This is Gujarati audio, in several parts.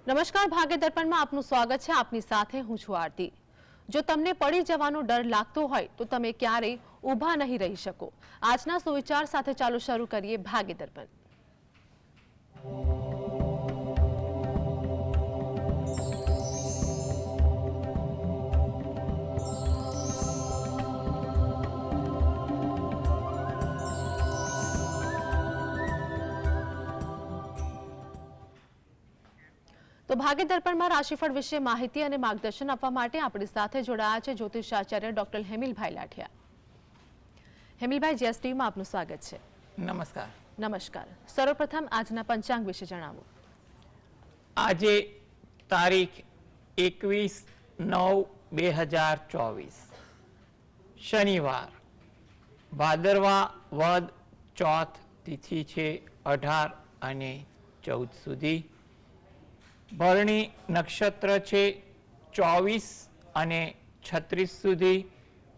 નમસ્કાર, ભાગ્ય દર્પણમાં આપનું સ્વાગત છે. આપની સાથે હું છું આરતી. જો તમને પડી જવાનો ડર લાગતો હોય તો તમે ક્યારેય ઊભા નહીં રહી શકો. આજના સુવિચાર સાથે ચાલુ શરૂ કરીએ ભાગ્ય દર્પણ. તો ભાગ્ય દર્પણમાં રાશિફળ વિશે માહિતી અને માર્ગદર્શન આપવા માટે આપણી સાથે જોડાયા છે જ્યોતિષાચાર્ય ડોક્ટર હેમિલભાઈ લાઠિયા. હેમિલભાઈ, જીએસટીવીમાં આપનું સ્વાગત છે. નમસ્કાર. નમસ્કાર. સર્વપ્રથમ આજના પંચાંગ વિશે જણાવો. આજે તારીખ 21/9/2024 શનિવાર, ભાદરવા વદ ચોથ તિથિ છે 18 અને 14 સુધી. ભરણી નક્ષત્ર છે 24 અને 36 સુધી,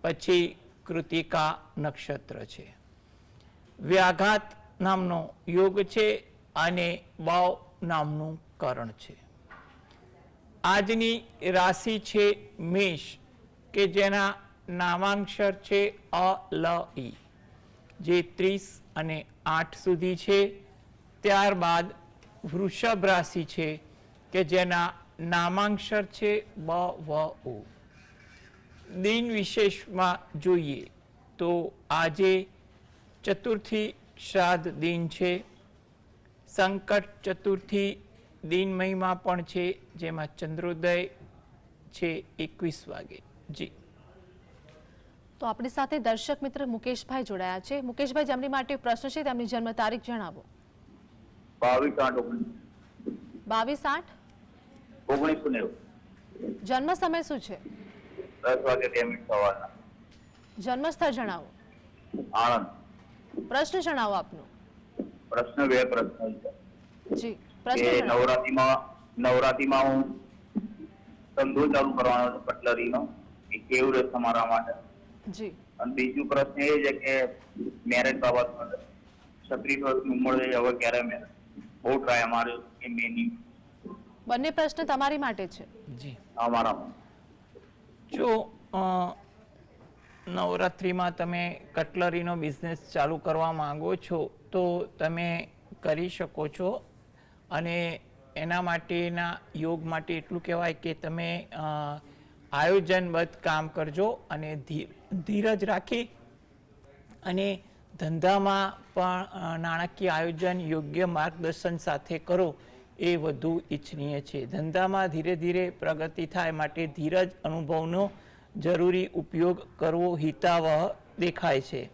પછી કૃતિકા નક્ષત્ર છે. વ્યાઘાત નામનો યોગ છે અને વાવ નામનું કરણ છે. આજની રાશિ છે મેષ, કે જેના નામાંક્ષર છે અ લ ઈ, જે 30 અને 8 સુધી છે. ત્યારબાદ વૃષભ રાશિ છે, કે જેના નામાંક્ષર છે બ વ ઉ. દિન વિશેષમાં જોઈએ તો આજે ચતુર્થી શ્રાદ્ધ દિન છે. સંકટ ચતુર્થી દિન મહિમા પણ છે, જેમાં ચંદ્રોદય છે 21 વાગે. જી. તો આપણી સાથે દર્શક મિત્ર મુકેશભાઈ જોડાયા છે. મુકેશભાઈ, જેમની માટે પ્રશ્ન છે તેમની જન્મ તારીખ જણાવો. 22/8/1990. જન્મ સમય શું છે? 10 વાગે સવારના. જન્મ સ્થળ જણાવો. આણંદ. પ્રશ્ન જણાવો આપનો. પ્રશ્ન બે પ્રશ્ન છે જી, કે પ્રશ્ન જણાવો. નવરાત્રીમાં હું ધંધો ચાલુ કરવાનો છે કટલરીનો, એ કેવું રહેશે મારા માટે? જી. અને બીજું પ્રશ્ન એ છે કે મેરેજ બાબતમાં 36 વર્ષની ઉંમર છે, હવે ક્યારે મેરેજ? બહુ ટ્રાય માર્યો કે મેની. બંને પ્રશ્ન તમારી માટે છે. જી. અમારામાં જો નવરાત્રિમાં તમે કટલરીનો બિઝનેસ ચાલુ કરવા માંગો છો તો તમે કરી શકો છો. અને એના માટેના યોગ માટે એટલું કહેવાય કે તમે આયોજનબદ્ધ કામ કરજો અને ધીરજ રાખી અને ધંધામાં પણ નાણાકીય આયોજન યોગ્ય માર્ગદર્શન સાથે કરો, એ વધુ ઈચ્છનીય છે. ધંધામાં ધીરે ધીરે પ્રગતિ થાય માટે ધીરજ અનુભવનો જરૂરી ઉપયોગ કરવો હિતાવહ દેખાય છે.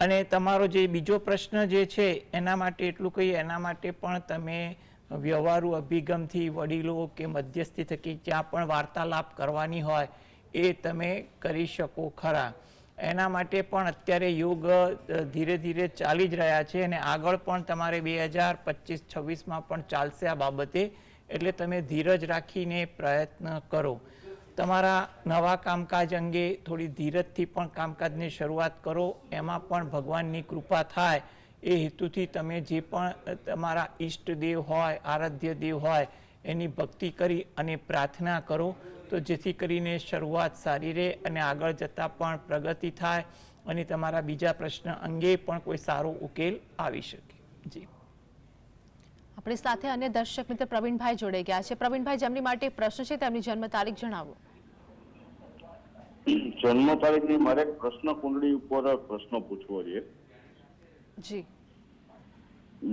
અને તમારો જે બીજો પ્રશ્ન જે છે એના માટે એટલું કહીએ, એના માટે પણ તમે વ્યવહારુ અભિગમથી વડીલો કે મધ્યસ્થી થકી જ્યાં પણ વાર્તાલાપ કરવાની હોય એ તમે કરી શકો ખરા. એના માટે પણ અત્યારે યોગ ધીરે ધીરે ચાલી જ રહ્યા છે અને આગળ પણ તમારે 2025-26માં પણ ચાલશે આ બાબતે. એટલે તમે ધીરજ રાખીને પ્રયત્ન કરો. તમારા નવા કામકાજ અંગે થોડી ધીરજથી પણ કામકાજની શરૂઆત કરો. એમાં પણ ભગવાનની કૃપા થાય એ હેતુથી તમે જે પણ તમારા ઈષ્ટદેવ હોય, આરાધ્ય દેવ હોય, એની ભક્તિ કરી અને પ્રાર્થના કરો, તો જેથી કરીને શરૂઆત સારી રહે અને આગળ જતાં પણ પ્રગતિ થાય અને તમારા બીજા પ્રશ્ન અંગે પણ કોઈ સારો ઉકેલ આવી શકે. જી. આપણી સાથે અન્ય દર્શક મિત્ર પ્રવીણભાઈ જોડાઈ ગયા છે. પ્રવીણભાઈ, જેમની માટે પ્રશ્ન છે તેમની જન્મ તારીખ જણાવો. જન્મ તારીખની મારે પ્રશ્ન કુંડળી ઉપર પ્રશ્ન પૂછવો છે. જી.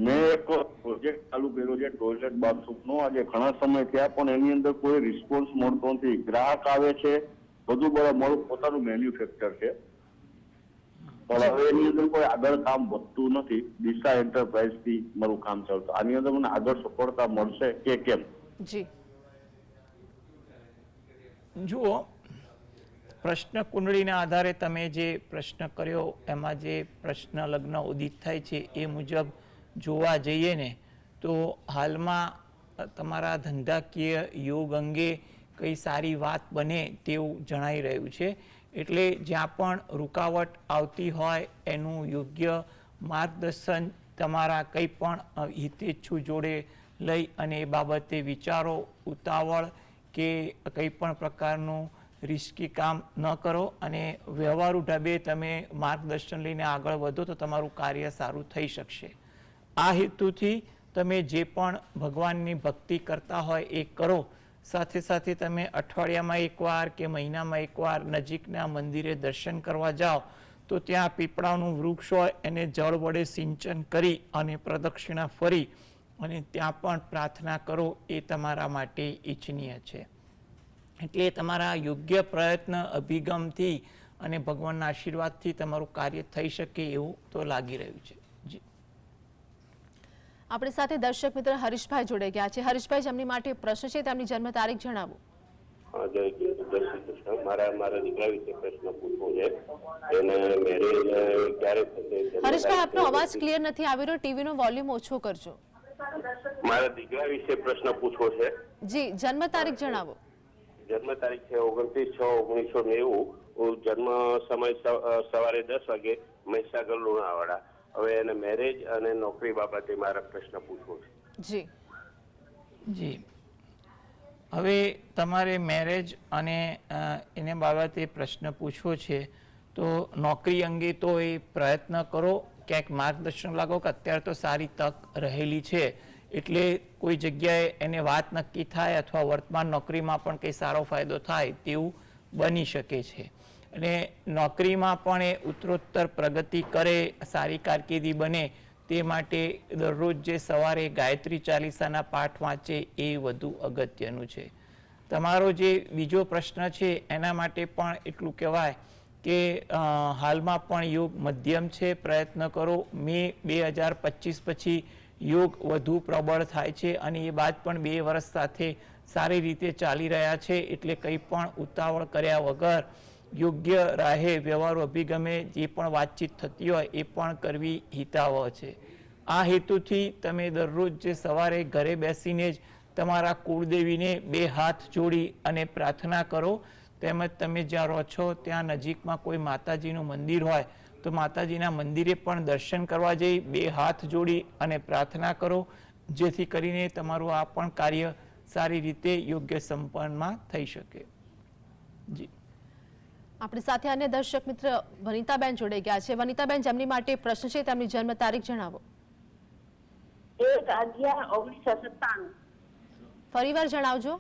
મેં એક પ્રોજેક્ટ ચાલુ કર્યો છે ટોયલેટ બાથરૂમનો. આજે ઘણા સમય થયા પણ એની અંદર કોઈ રિસ્પોન્સ મળતો નથી. ગ્રાહક આવે છે, બધું બરાબર, મારું પોતાનું મેન્યુફેક્ચર છે, પણ હવે એની અંદર કોઈ આગળ કામ વધતું નથી. દિશા એન્ટરપ્રાઇઝ થી મારું કામ ચાલતું. આની અંદર મને આગળ સફળતા મળશે કે કેમ? જી. જુઓ, પ્રશ્ન કુંડળીના આધારે તમે જે પ્રશ્ન કર્યો એમાં જે પ્રશ્ન લગ્ન ઉદિત થાય છે એ મુજબ જોવા જઈએ ને તો હાલમાં તમારા ધંધાકીય યોગ અંગે કઈ સારી વાત બને તેવું જણાઈ રહ્યું છે. એટલે જ્યાં પણ રૂકાવટ આવતી હોય એનું યોગ્ય માર્ગદર્શન તમારા કંઈ પણ હિતેચ્છુ જોડે લઈ અને એ બાબતે વિચારો. ઉતાવળ કે કંઈ પણ પ્રકારનું રિસ્કી કામ ન કરો અને વ્યવહારુ ઢબે તમે માર્ગદર્શન લઈને આગળ વધો તો તમારું કાર્ય સારું થઈ શકશે. આ હેતુથી તમે જે પણ ભગવાનની ભક્તિ કરતા હોય એ કરો. સાથે સાથે તમે અઠવાડિયામાં એકવાર કે મહિનામાં એકવાર નજીકના મંદિરે દર્શન કરવા જાઓ તો ત્યાં પીપળાનું વૃક્ષ હોય એને જળ વડે સિંચન કરી અને પ્રદક્ષિણા ફરી અને ત્યાં પણ પ્રાર્થના કરો એ તમારા માટે ઈચ્છનીય છે. એટલે તમારા યોગ્ય પ્રયત્ન અભિગમથી અને ભગવાનના આશીર્વાદથી તમારું કાર્ય થઈ શકે એવું તો લાગી રહ્યું છે. જી, આપણી સાથે દર્શક મિત્ર હરીશભાઈ જોડાઈ ગયા છે. હરીશભાઈ, જેમની માટે પ્રશ્ન છે તેમની જન્મ તારીખ જણાવો. હા, જય શ્રી કૃષ્ણ. મારા દીકરા વિશે પ્રશ્ન પૂછવો છે. એને મેરેજ ક્યારે થશે? હરીશભાઈ, આપનો અવાજ ક્લિયર નથી આવી રહ્યો, ટીવી નો વોલ્યુમ ઓછો કરજો. મારા દીકરા વિશે પ્રશ્ન પૂછવો છે. જી, જન્મ તારીખ જણાવો. જન્મ તારીખ છે 29/6/1990. જન્મ સમય સવારે 10 વાગે, મહીસાગર લુણાવાડા. હવે એને મેરેજ અને નોકરી બાબતે મારા પ્રશ્ન પૂછવો છે. જી જી, હવે તમારે મેરેજ અને એને બાબતે પ્રશ્ન પૂછવો છે તો નોકરી અંગે તો એ પ્રયત્ન કરો, ક્યાંક માર્ગદર્શન લાગો કે અત્યારે તો સારી તક રહેલી છે એટલે કોઈ જગ્યાએ એને વાત નક્કી થાય અથવા વર્તમાન નોકરીમાં પણ કંઈ સારો ફાયદો થાય તેવું બની શકે છે. અને નોકરીમાં પણ એ ઉત્તરોત્તર પ્રગતિ કરે, સારી કારકિર્દી બને તે માટે દરરોજ જે સવારે ગાયત્રી ચાલીસાના પાઠ વાંચે એ વધુ અગત્યનું છે. તમારો જે બીજો પ્રશ્ન છે એના માટે પણ એટલું કહેવાય કે હાલમાં પણ યોગ મધ્યમ છે. પ્રયત્ન કરો. મે 2025 પછી યોગ વધુ પ્રબળ થાય છે અને એ બાદ પણ 2 વર્ષ સાથે સારી રીતે ચાલી રહ્યા છે. એટલે કંઈ પણ ઉતાવળ કર્યા વગર યોગ્ય રાહે વ્યવહારુ અભિગમે જે પણ વાતચીત થતી હોય એ પણ કરવી હિતાવહ છે. આ હેતુથી તમે દરરોજ જે સવારે ઘરે બેસીને જ તમારા કુળદેવીને 2 હાથ જોડી અને પ્રાર્થના કરો. તેમજ તમે જ્યાં રહો છો ત્યાં નજીકમાં કોઈ માતાજીનું મંદિર હોય તો માતાજીના મંદિરે પણ દર્શન કરવા જઈ 2 હાથ જોડી અને પ્રાર્થના કરો, જેથી કરીને તમારું આ પણ કાર્ય સારી રીતે યોગ્ય સંપન્નમાં થઈ શકે. જી, આપણી સાથે અન્ય દર્શક મિત્ર વનિતાબેન જોડાઈ ગયા છે. વનિતાબેન, જેમની માટે પ્રશ્ન છે તેમની જન્મ તારીખ જણાવો. 1/11/1997. ફરીવાર જણાવજો.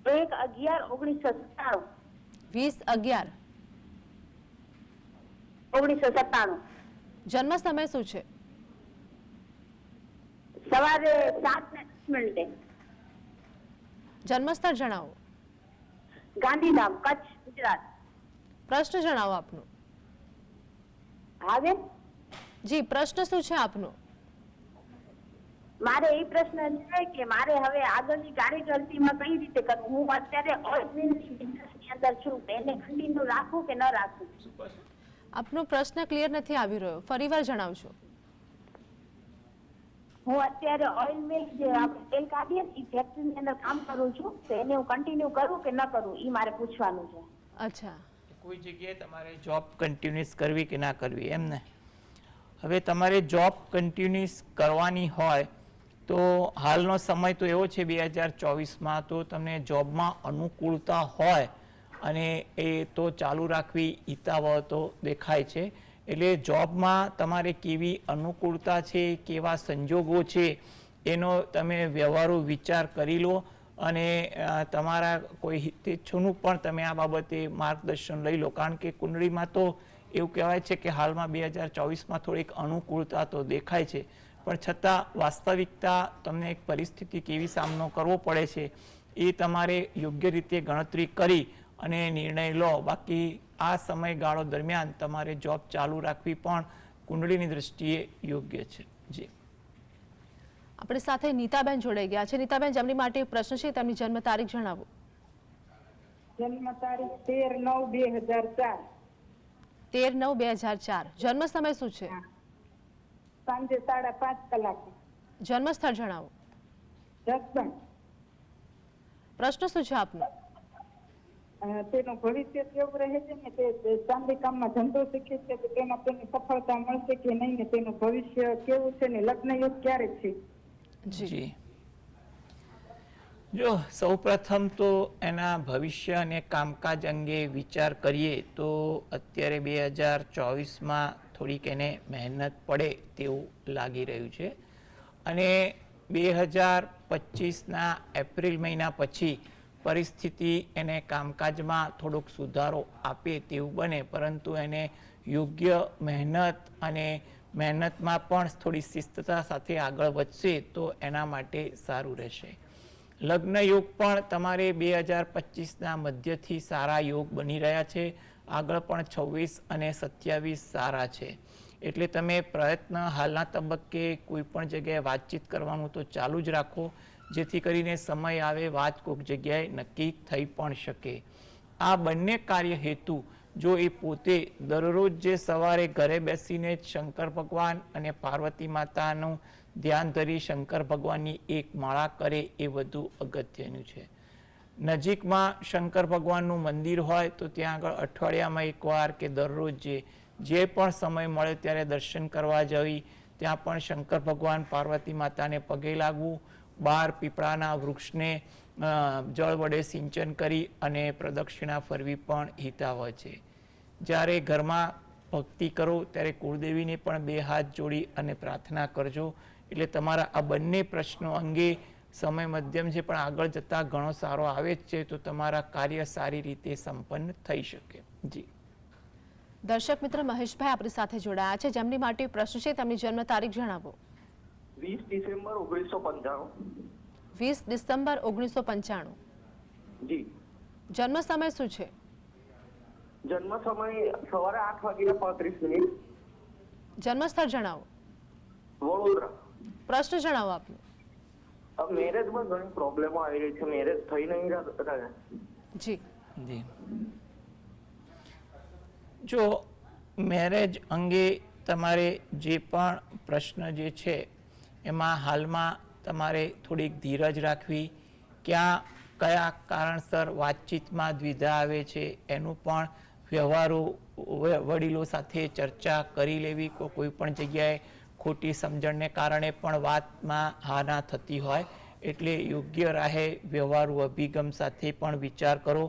1/11/1997. 20/11/1997. 1997. જન્મ સમય શું છે? સવારે 7:10. જન્મસ્થળ જણાવો. ગાંધીધામ, કચ્છ, ગુજરાત. પ્રશ્ન જણાવો આપનો. હા બેન, જી, પ્રશ્ન શું છે આપનો? મારે એ પ્રશ્ન છે કે મારે હવે આગળની કારકિર્દીમાં કઈ રીતે કરવું? હું અત્યારે ઓઇલ મિલની બિઝનેસની અંદર છું, એને કન્ટિન્યુ રાખવું કે ન રાખવું? આપનો પ્રશ્ન ક્લિયર નથી આવી રહ્યો, ફરીવાર જણાવશો. હું અત્યારે ઓઇલ મિલ જે આપણે તેલ કાઢીએ એ ફેક્ટરીની અંદર કામ કરું છું, તો એને હું કન્ટિન્યુ કરું કે ન કરું એ મારે પૂછવાનું છે. અચ્છા, કોઈ જગ્યાએ તમારે જોબ કન્ટિન્યુઅસ કરવી કે ના કરવી એમ ને. હવે તમારે જોબ કન્ટિન્યુઅસ કરવાની હોય તો હાલનો સમય તો એવો છે 2024માં તો તમને જોબમાં અનુકૂળતા હોય અને એ તો ચાલુ રાખવી હિતાવહ તો દેખાય છે. એટલે જોબમાં તમારે કેવી અનુકૂળતા છે, કેવા સંજોગો છે એનો તમે વ્યવહારુ વિચાર કરી લો અને તમારા કોઈ હિતેચ્છુનું પણ તમે આ બાબતે માર્ગદર્શન લઈ લો. કારણ કે કુંડળીમાં તો એવું કહેવાય છે કે હાલમાં 2024માં થોડીક અનુકૂળતા તો દેખાય છે, પણ છતાં વાસ્તવિકતા તમને એક પરિસ્થિતિ કેવી સામનો કરવો પડે છે એ તમારે યોગ્ય રીતે ગણતરી કરી અને નિર્ણય લો. બાકી આ સમયગાળો દરમિયાન તમારે જોબ ચાલુ રાખવી પણ કુંડળીની દ્રષ્ટિએ યોગ્ય છે. જી, આપણી સાથે નીતાબેન જોડાઈ ગયા છે. નીતાબેન, જેમની માટે પ્રશ્ન છે તેમની જન્મ તારીખ જણાવો. જન્મ તારીખ 13/9/2004. 13/9/2004. જન્મ સમય શું છે? સાંજે 5:30 કલાકે. જન્મ સ્થળ જણાવો. જસદણ. પ્રશ્ન શું છે આપનો? તેનું ભવિષ્ય કેવું રહે છે ને તે ચાંદી કામમાં ધંધો શીખે છે તો તેમાં તેની સફળતા મળશે કે નહીં ને તેનું ભવિષ્ય કેવું છે ને લગ્ન યોગ ક્યારે છે? જી, જો સૌપ્રથમ તો એના ભવિષ્ય અને કામકાજ અંગે વિચાર કરીએ તો અત્યારે 2024માં થોડીક એને મહેનત પડે તેવું લાગી રહ્યું છે અને 2025ના એપ્રિલ મહિના પછી પરિસ્થિતિ એને કામકાજમાં થોડોક સુધારો આપે તેવું બને, પરંતુ એને યોગ્ય મહેનત અને મહેનતમાં પણ થોડી શિસ્તતા સાથે આગળ વધશે તો એના માટે સારું રહેશે. લગ્ન યોગ પણ તમારે 2025ના મધ્યથી સારા યોગ બની રહ્યા છે. આગળ પણ 26 અને 27 સારા છે. એટલે તમે પ્રયત્ન હાલના તબક્કે કોઈ પણ જગ્યાએ વાતચીત કરવાનું તો ચાલુ જ રાખો, જેથી કરીને સમય આવે વાત કોઈક જગ્યાએ નક્કી થઈ પણ શકે. આ બંને કાર્ય હેતુ જો એ પોતે દરરોજ જે સવારે ઘરે બેસીને જ શંકર ભગવાન અને પાર્વતી માતાનું ધ્યાન ધરી શંકર ભગવાનની એક માળા કરે એ વધુ અગત્યનું છે. નજીકમાં શંકર ભગવાનનું મંદિર હોય તો ત્યાં આગળ અઠવાડિયામાં એકવાર કે દરરોજ જે પણ સમય મળે ત્યારે દર્શન કરવા જવી, ત્યાં પણ શંકર ભગવાન પાર્વતી માતાને પગે લાગવું, બહાર પીપળાના વૃક્ષને જળ વડે સિંચન કરી અને પ્રદક્ષિણા ફરવી પણ હિતાવહ છે. જ્યારે ઘરમાં ભક્તિ કરો ત્યારે કુળદેવીને પણ 2 હાથ જોડી અને પ્રાર્થના કરજો, એટલે તમારા આ બંને પ્રશ્નો અંગે સમય મધ્યમ છે પણ આગળ જતા ઘણો સારો આવે જ છે, તો તમારા કાર્ય સારી રીતે સંપન્ન થઈ શકે. જી દર્શક મિત્ર મહેશભાઈ આપણી સાથે જોડાયા છે, જેમની માટે પ્રશ્ન છે. તેમની જન્મ તારીખ જણાવો. 20 ડિસેમ્બર 1995. 20 ડિસેમ્બર 1995. જી. જન્મ સમય શું છે? જન્મ સમય સવારે 8:35. જન્મ સ્થળ જણાવો. વડોદરા. પ્રશ્ન જણાવો આપનો. મેરેજમાં ઘણી પ્રોબ્લેમો આવી રહી છે, મેરેજ થઈ નહીં રહ્યા. જી જી જો મેરેજ અંગે તમારે જે પણ પ્રશ્ન જે છે એમાં હાલમાં તમારે થોડીક ધીરજ રાખવી. કયા કારણસર વાતચીતમાં દ્વિધા આવે છે એનું પણ વ્યવહારો વડીલો સાથે ચર્ચા કરી લેવી. કોઈ પણ જગ્યાએ ખોટી સમજણને કારણે પણ વાતમાં હાના થતી હોય, એટલે યોગ્ય રાહે વ્યવહારુ અભિગમ સાથે પણ વિચાર કરો.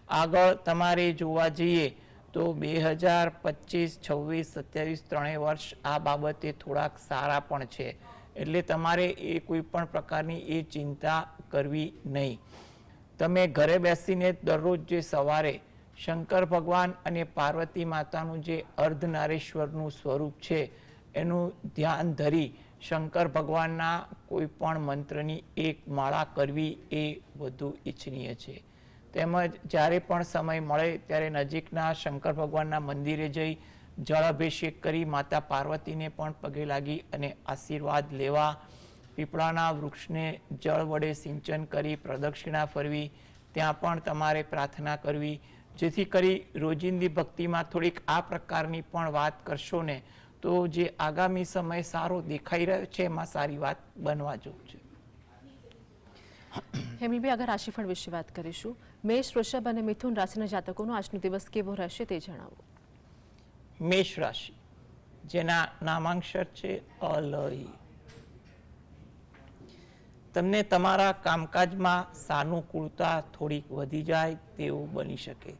આગળ તમારે જોવા જઈએ તો 2025, 26, 27 ત્રણેય વર્ષ આ બાબતે થોડાક સારા પણ છે, એટલે તમારે એ કોઈ પણ પ્રકારની એ ચિંતા કરવી નહીં. તમે ઘરે બેસીને દરરોજ જે સવારે શંકર ભગવાન અને પાર્વતી માતાનું જે અર્ધનારેશ્વરનું સ્વરૂપ છે એનું ધ્યાન ધરી શંકર ભગવાનના કોઈ પણ મંત્રની એક માળા કરવી એ વધુ ઈચ્છનીય છે. તેમજ જ્યારે પણ સમય મળે ત્યારે નજીકના શંકર ભગવાનના મંદિરે જઈ જળાભિષેક કરી માતા પાર્વતીને પણ પગે લાગી અને આશીર્વાદ લેવા. પીપળાના વૃક્ષને જળ વડે સિંચન કરી પ્રદક્ષિણા ફરવી, ત્યાં પણ તમારે પ્રાર્થના કરવી, જેથી કરી રોજિંદી ભક્તિમાં થોડીક આ પ્રકારની પણ વાત કરશો ને તો જે આગામી સમય સારો દેખાઈ રહ્યો છે એમાં સારી વાત બનવા જેવું છે. હેમલભાઈ, આગળ રાશિફળ વિશે વાત કરીશું. મેષ, વૃષભ અને મિથુન રાશિના જાતકોનો આજનો દિવસ કેવો રહેશે તે જણાવો. મેષ રાશિ, જેના નામાંક્ષર છે અલઈ. તમને તમારા કામકાજમાં સાનુકૂળતા થોડીક વધી જાય તેવું બની શકે.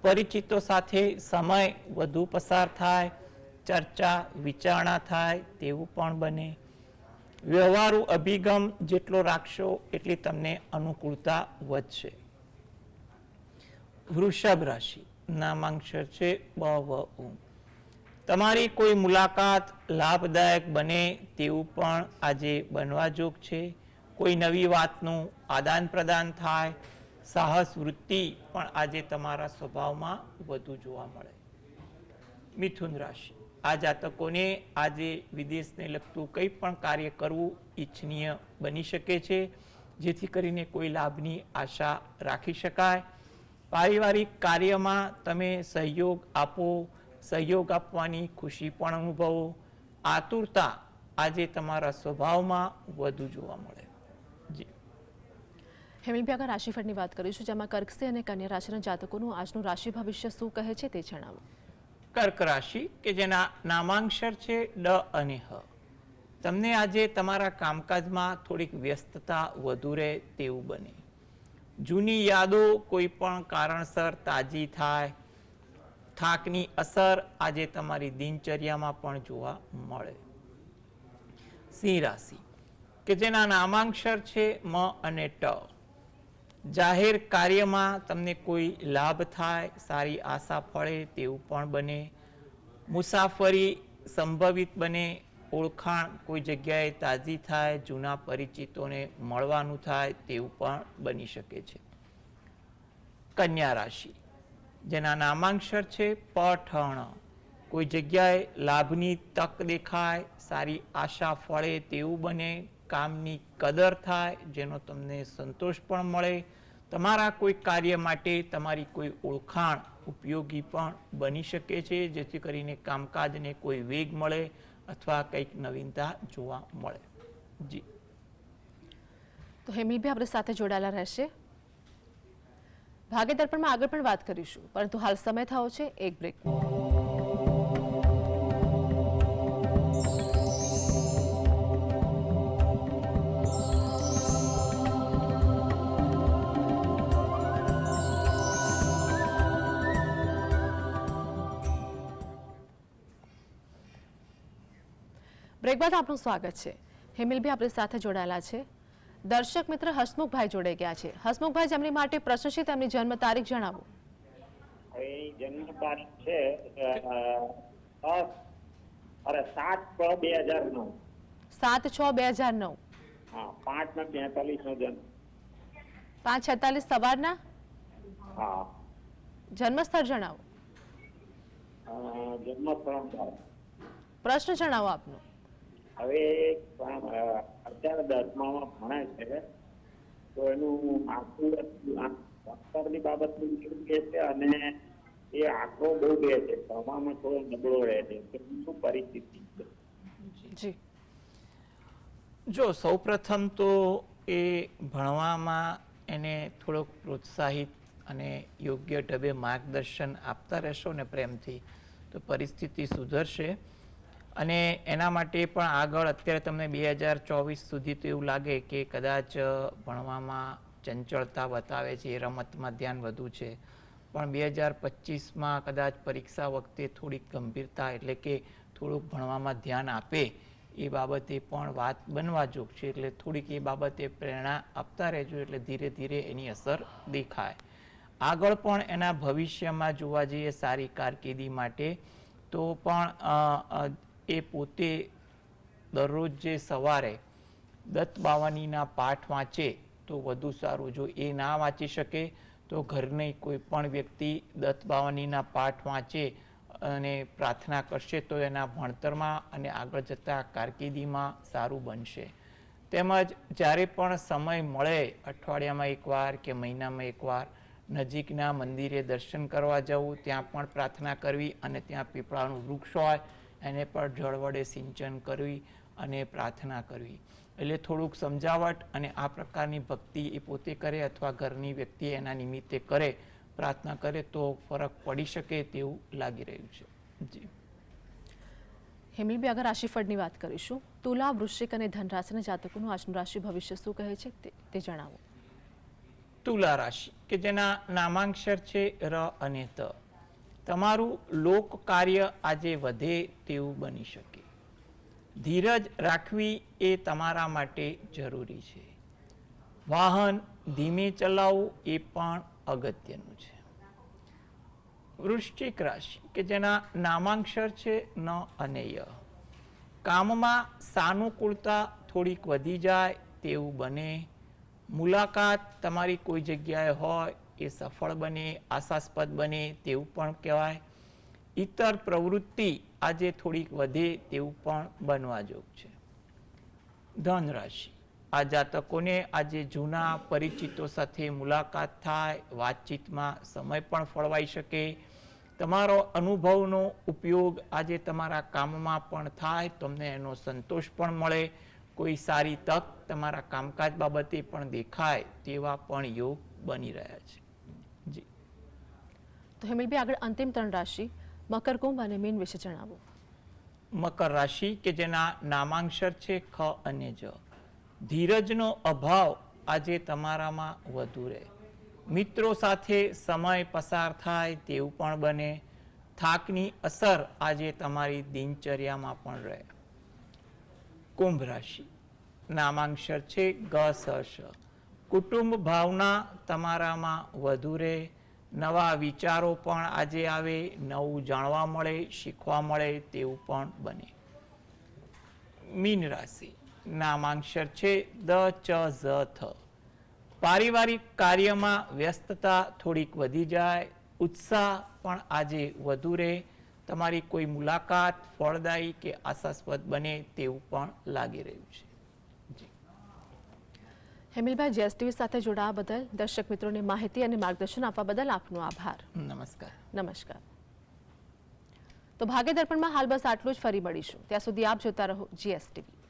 પરિચિતો સાથે સમય વધુ પસાર થાય, ચર્ચા વિચારણા થાય તેવું પણ બને. વ્યવહારુ અભિગમ જેટલો રાખશો એટલી તમને અનુકૂળતા વધશે. વૃષભ રાશિ, નામાંક્ષર છે બવઉ. તમારી કોઈ મુલાકાત લાભદાયક બને તેવું પણ આજે બનવા જોગ છે. કોઈ નવી વાતનું આદાન પ્રદાન થાય. સાહસ વૃત્તિ પણ આજે તમારા સ્વભાવમાં વધુ જોવા મળે. મિથુન રાશિ, આ જાતકોને આજે વિદેશને લગતું કંઈ પણ કાર્ય કરવું ઈચ્છનીય બની શકે છે, જેથી કરીને કોઈ લાભની આશા રાખી શકાય. પારિવારિક કાર્યમાં તમે સહયોગ આપો, સહયોગ આપવાની ખુશી પણ અનુભવો. આતુરતા આજે તમારા સ્વભાવમાં વધુ જોવા મળે. જી હેમલભાઈ, આગળ રાશિફળની વાત કરીશું, જેમાં કર્કસિંહ અને કન્યા રાશિના જાતકોનું આજનું રાશિ ભવિષ્ય શું કહે છે તે જણાવો. કર્ક રાશિ, કે જેના નામાંક્ષર છે ડ અને હ. તમને આજે તમારા કામકાજમાં થોડીક વ્યસ્તતા વધુ રહે તેવું બને. જૂની યાદો કોઈ પણ કારણસર તાજી થાય. થાકની અસર આજે તમારી દિનચર્યામાં પણ જોવા મળે. સિંહ રાશિ કે જેના નામાંક્ષર છે મ અને ટ. જાહેર કાર્યમાં તમને કોઈ લાભ થાય, સારી આશા ફળે તેવું પણ બને. મુસાફરી સંભવિત બને. ઓળખાણ કોઈ જગ્યાએ તાજી થાય, જૂના પરિચિતોને મળવાનું થાય તેવું પણ બની શકે છે. કન્યા રાશિ જેના નામાંક્ષર છે પઠણ. કોઈ જગ્યાએ લાભની તક દેખાય, સારી આશા ફળે તેવું બને. કામની કદર થાય, જેનો તમને સંતોષ પણ મળે. તમારા કોઈ કાર્ય માટે તમારી કોઈ ઓળખાણ ઉપયોગી પણ બની શકે છે, જેથી કરીને કામકાજને કોઈ વેગ મળે અથવા કંઈક નવીનતા જોવા મળે. જી તો હેમિલભાઈ આપણી સાથે જોડાયેલા રહેશે. ભાગ્ય દર્પણમાં આગળ પણ વાત કરીશું, પરંતુ હાલ સમય થયો છે એક બ્રેક. બ્રેક બાદ આપનું સ્વાગત છે. હેમિલભાઈ આપણી સાથે જોડાયેલા છે. દર્શક મિત્ર હસમુખભાઈ જોડાઈ ગયા છે. હસમુખભાઈ, જેમની માટે પ્રશ્ન છે તેમની જન્મ તારીખ જણાવો. જન્મ તારીખ છે 7/6/2009. 7/6/2009. હા, 5:43 નો જન્મ. 5:46 સવારના. હા. જન્મસ્થળ જણાવો. જન્મસ્થળ. પ્રશ્ન જણાવો આપનો. હવે અત્યારે 10મામાં ભણે છે, તો એનું આખું ભણતરની બાબતનું કેવું કે છે, અને એ આંકડો બહુ બે છે, ભણવામાં થોડો નબળો રહે છે, શું પરિસ્થિતિ છે? જી જો સૌપ્રથમ તો એ ભણવામાં એને થોડોક પ્રોત્સાહિત અને યોગ્ય ઢબે માર્ગદર્શન આપતા રહેશો ને પ્રેમથી, તો પરિસ્થિતિ સુધરશે. અને એના માટે પણ આગળ અત્યારે તમને 2024 સુધી તો એવું લાગે કે કદાચ ભણવામાં ચંચળતા બતાવે છે, રમતમાં ધ્યાન વધુ છે, પણ 2025માં કદાચ પરીક્ષા વખતે થોડીક ગંભીરતા, એટલે કે થોડુંક ભણવામાં ધ્યાન આપે એ બાબતે પણ વાત બનવા જોગ છે. એટલે થોડીક એ બાબતે પ્રેરણા આપતા રહેજો, એટલે ધીરે ધીરે એની અસર દેખાય. આગળ પણ એના ભવિષ્યમાં જોવા જઈએ સારી કારકિર્દી માટે, તો પણ એ પોતે દરરોજ જે સવારે દત્ત બાવાનીના પાઠ વાંચે તો વધુ સારું. જો એ ના વાંચી શકે તો ઘરની કોઈ પણ વ્યક્તિ દત્ત બાવાનીના પાઠ વાંચે અને પ્રાર્થના કરશે તો એના ભણતરમાં અને આગળ જતા કારકિર્દીમાં સારું બનશે. તેમજ જ્યારે પણ સમય મળે, અઠવાડિયામાં એકવાર કે મહિનામાં એકવાર નજીકના મંદિરે દર્શન કરવા જવું, ત્યાં પણ પ્રાર્થના કરવી, અને ત્યાં પીપળાનું વૃક્ષ હોય એને પર જળ વડે સિંચન કરવી અને પ્રાર્થના કરવી. એટલે થોડુંક સમજાવટ અને આ પ્રકારની ભક્તિ એ પોતે કરે અથવા ઘરની વ્યક્તિ એના નિમિત્તે કરે, પ્રાર્થના કરે, તો ફરક પડી શકે તેવું લાગી રહ્યું છે. જી હેમિલભાઈ, આગળ રાશિફળની વાત કરીશું. તુલા, વૃશ્ચિક અને ધન રાશિના જાતકોનું આજનું રાશિ ભવિષ્ય શું કહે છે તે જણાવો. તુલા રાશિ કે જેના નામાંક્ષર છે ર અને ત. તમારું લોક કાર્ય આજે વધે તેવું બની શકે. ધીરજ રાખવી એ તમારા માટે જરૂરી છે. વાહન ધીમે ચલાવવું એ પણ અગત્યનું છે. વૃશ્ચિક રાશિ કે જેના નામાંક્ષર છે ન અને ય. કામમાં સાનુકૂળતા થોડીક વધી જાય તેવું બને. મુલાકાત તમારી કોઈ જગ્યાએ હોય એ સફળ બને, આશાસ્પદ બને તેવું પણ કહેવાય. ઇતર પ્રવૃત્તિ આજે થોડીક વધે તેવું પણ બનવા જોગ છે. ધન રાશિ, આ જાતકોને આજે જૂના પરિચિતો સાથે મુલાકાત થાય, વાતચીતમાં સમય પણ ફળવાઈ શકે. તમારો અનુભવનો ઉપયોગ આજે તમારા કામમાં પણ થાય, તમને એનો સંતોષ પણ મળે. કોઈ સારી તક તમારા કામકાજ બાબતે પણ દેખાય તેવા પણ યોગ બની રહ્યા છે. જી તો હેમિલભાઈ, આગળ અંતિમ 3 રાશિ મકર, કુંભ અને મીન વિશે જણાવો. મકર રાશિ કે જેના નામાંક્ષર છે ખ અને જ. ધીરજનો અભાવ આજે તમારામાં વધુ રહે. મિત્રો સાથે સમય પસાર થાય તેવું પણ બને. થાકની અસર આજે તમારી દિનચર્યામાં પણ રહે. કુંભ રાશિ નામાંક્ષર છે ગ સ શ. કુટુંબ ભાવના તમારામાં વધુ રહે. નવા વિચારો પણ આજે આવે. નવું જાણવા મળે, શીખવા મળે તેવું પણ બને. મીન રાશિ નામાંક્ષર છે દ ચ ઝ થ. પારિવારિક કાર્યમાં વ્યસ્તતા થોડીક વધી જાય. ઉત્સાહ પણ આજે વધુ રહે. તમારી કોઈ મુલાકાત ફળદાયી કે આશાસ્પદ બને તેવું પણ લાગી રહ્યું છે. હેમિલભાઈ, જીએસટીવી સાથે જોડાવા બદલ, દર્શક મિત્રોને માહિતી અને માર્ગદર્શન આપવા બદલ આપનો આભાર. નમસ્કાર. નમસ્કાર. તો ભાગ્ય દર્પણમાં હાલ બસ આટલું જ. ફરી મળીશું. ત્યાં સુધી આપ જોતા રહો જીએસટીવી.